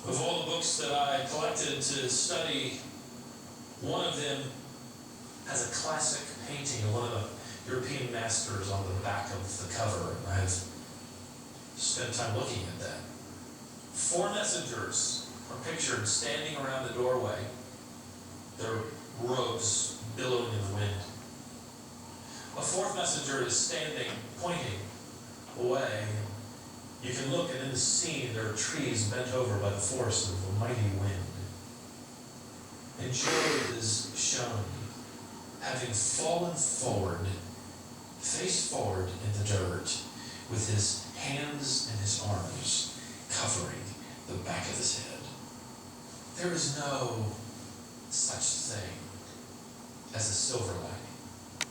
Of all the books that I collected to study, one of them has a classic painting of one of the European masters on the back of the cover, and I've spent time looking at that. 4 messengers are pictured standing around the doorway, their robes billowing in the wind. A 4th messenger is standing, pointing away. You can look, and in the scene there are trees bent over by the force of a mighty wind. And Job is shown having fallen forward, face forward in the dirt, with his hands and his arms covering the back of his head. There is no such thing as a silver lining.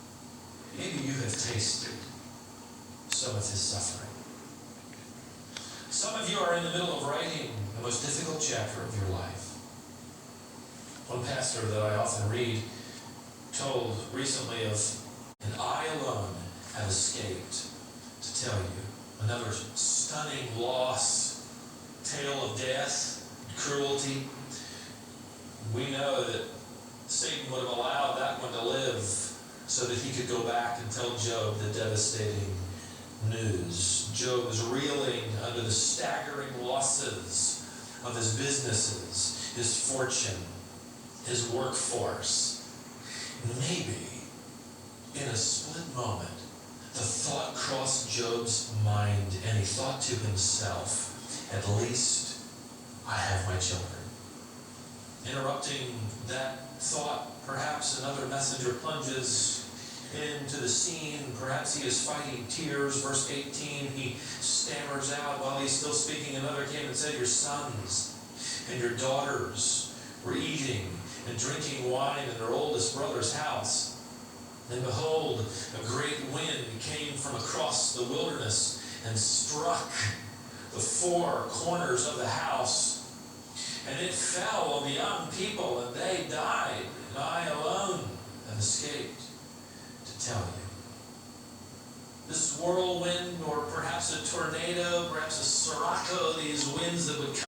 Maybe you have tasted some of his suffering. Some of you are in the middle of writing the most difficult chapter of your life. One pastor that I often read told recently of, "And I alone have escaped to tell you another stunning loss, tale of death, cruelty." We know that Satan would have allowed that one to live so that he could go back and tell Job the devastating news. Job was reeling under the staggering losses of his businesses, his fortune, his workforce. Maybe in a split moment, the thought crossed Job's mind, and he thought to himself, "At least I have my children." Interrupting that thought, perhaps another messenger plunges into the scene. Perhaps he is fighting tears. Verse 18, he stammers out while he's still speaking. Another came and said, "Your sons and your daughters were eating and drinking wine in their oldest brother's house. And behold, a great wind came from across the wilderness and struck the 4 corners of the house. And it fell on the young people, and they died. And I alone have escaped to tell you." This whirlwind, or perhaps a tornado, perhaps a sirocco, these winds that would come